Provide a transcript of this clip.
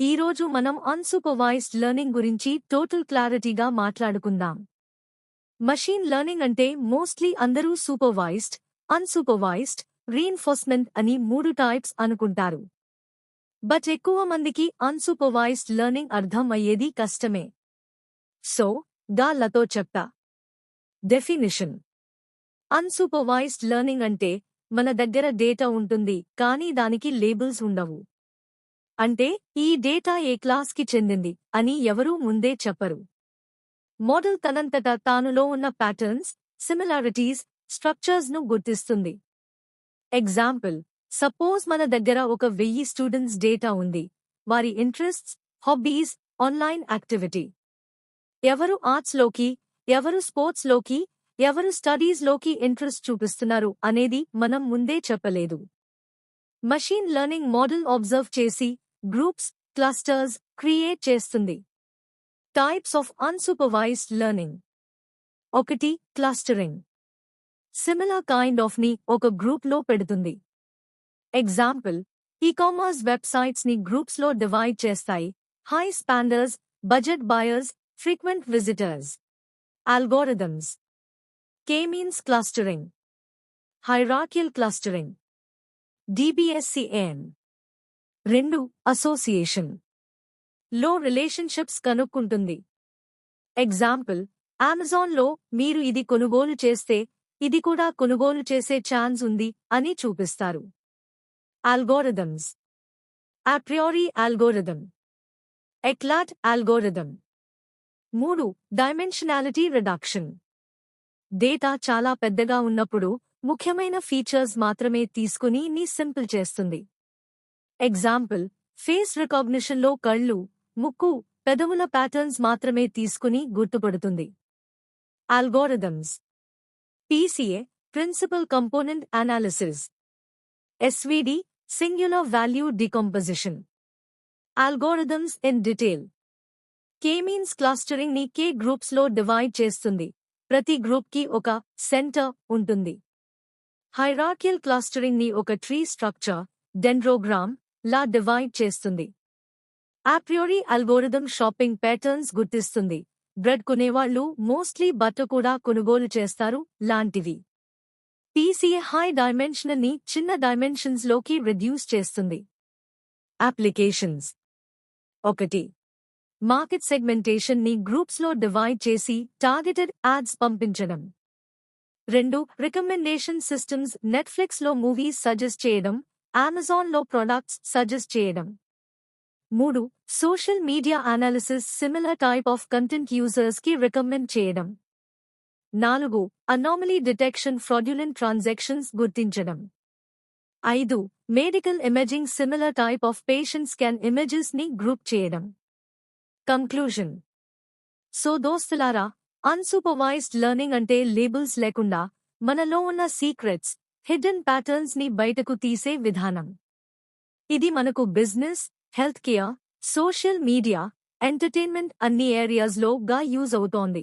ఈరోజు మనం unsupervised learning గురించి టోటల్ క్లారిటీగా మాట్లాడుకుందాం. మషీన్ లెర్నింగ్ అంటే మోస్ట్లీ అందరూ సూపర్వైజ్డ్, అన్సూపర్వైజ్డ్, రీఇన్ఫోర్స్మెంట్ అని 3 టైప్స్ అనుకుంటారు. బట్ ఎక్కువ మందికి అన్సూపర్వైజ్డ్ లెర్నింగ్ అర్థం అయ్యేది కష్టమే. సో, గాళ్ళతో చెప్తా. డెఫినిషన్: అన్సూపర్వైజ్డ్ లెర్నింగ్ అంటే మన దగ్గర డేటా ఉంటుంది కానీ దానికి లేబుల్స్ ఉండవు. అంటే ఈ డేటా ఏ క్లాస్కి చెందింది అని ఎవరూ ముందే చెప్పరు. మోడల్ తనంతట తానులో ఉన్న ప్యాటర్న్స్, సిమిలారిటీస్, స్ట్రక్చర్స్ను గుర్తిస్తుంది. ఎగ్జాంపుల్: సపోజ్ మన దగ్గర 1000 స్టూడెంట్స్ డేటా ఉంది. వారి ఇంట్రెస్ట్స్, హాబీస్, ఆన్లైన్ యాక్టివిటీ. ఎవరు ఆర్ట్స్లోకి, ఎవరు స్పోర్ట్స్లోకి, ఎవరు స్టడీస్లోకి ఇంట్రెస్ట్ చూపిస్తున్నారు అనేది మనం ముందే చెప్పలేదు. మషీన్ లెర్నింగ్ మోడల్ అబ్జర్వ్ చేసి గ్రూప్స్, క్లస్టర్స్ క్రియేట్ చేస్తుంది. Types of unsupervised learning: 1. Clustering. Similar kind of ని ఒక గ్రూప్లో పెడుతుంది. ఎగ్జాంపుల్: ఈ-కామర్స్ వెబ్సైట్స్ ని గ్రూప్స్ లో డివైడ్ చేస్తాయి. High spenders, budget buyers, frequent visitors. Algorithms: k means clustering, hierarchical clustering. DBSCN. 2. Association. లో రిలేషన్షిప్స్ కనుక్కుంటుంది. ఎగ్జాంపుల్: అమెజాన్లో మీరు ఇది కొనుగోలు చేస్తే ఇది కూడా కొనుగోలు చేసే ఛాన్స్ ఉంది అని చూపిస్తారు. Algorithms: a priori algorithm, éclat algorithm. 3. Dimensionality reduction. Data చాలా పెద్దగా ఉన్నప్పుడు ముఖ్యమైన ఫీచర్స్ మాత్రమే తీసుకుని ని సింపుల్ చేస్తుంది. ఎగ్జాంపుల్: ఫేస్ రికాగ్నిషన్లో కళ్ళు, ముక్కు, పెదవుల ప్యాటర్న్స్ మాత్రమే తీసుకుని గుర్తుపడుతుంది. Algorithms: PCA principal component analysis, SVD singular value decomposition. Algorithms in detail: k means clustering ని K గ్రూప్స్ లో డివైడ్ చేస్తుంది. ప్రతి గ్రూప్ కి ఒక సెంటర్ ఉంటుంది. హైరార్కియల్ క్లస్టరింగ్ ని ఒక ట్రీ స్ట్రక్చర్, డెండ్రోగ్రామ్ లా డివైడ్ చేస్తుంది. అప్రియోరి అల్గోరిథం షాపింగ్ ప్యాటర్న్స్ గుర్తిస్తుంది. బ్రెడ్ కొనేవాళ్లు మోస్ట్లీ బట్ట కూడా కొనుగోలు చేస్తారు లాంటివి. PCA హై డైమెన్షనల్ ని చిన్న డైమెన్షన్స్ లోకి రిడ్యూస్ చేస్తుంది. అప్లికేషన్స్: 1. మార్కెట్ సెగ్మెంటేషన్ ని గ్రూప్స్ లో డివైడ్ చేసి టార్గెటెడ్ యాడ్స్ పంపించడం. 2. రికమెండేషన్ సిస్టమ్స్ నెట్ఫ్లిక్స్ లో మూవీస్ సజెస్ట్ చేయడం, అమెజాన్ లో ప్రొడక్ట్స్ సజెస్ట్ చేయడం. 3. Social media analysis similar type of content users కి రికమెండ్ చేయడం. 4. అనామలీ డిటెక్షన్ ఫ్రాడ్యులెంట్ ట్రాన్సాక్షన్స్ గుర్తించడం. 5. Medical imaging similar type of patient scan images ని group చేయడం. కంక్లూజన్: సో దోస్తులారా, అన్సూపర్వైజ్డ్ లెర్నింగ్ అంటే labels లేకుండా మనలో ఉన్న సీక్రెట్స్, హిడెన్ ప్యాటర్న్స్ ని బయటకు తీసే విధానం. ఇది మనకు business, health care, social media, entertainment అన్ని ఏరియాస్ లో గా యూజ్ అవుతోంది.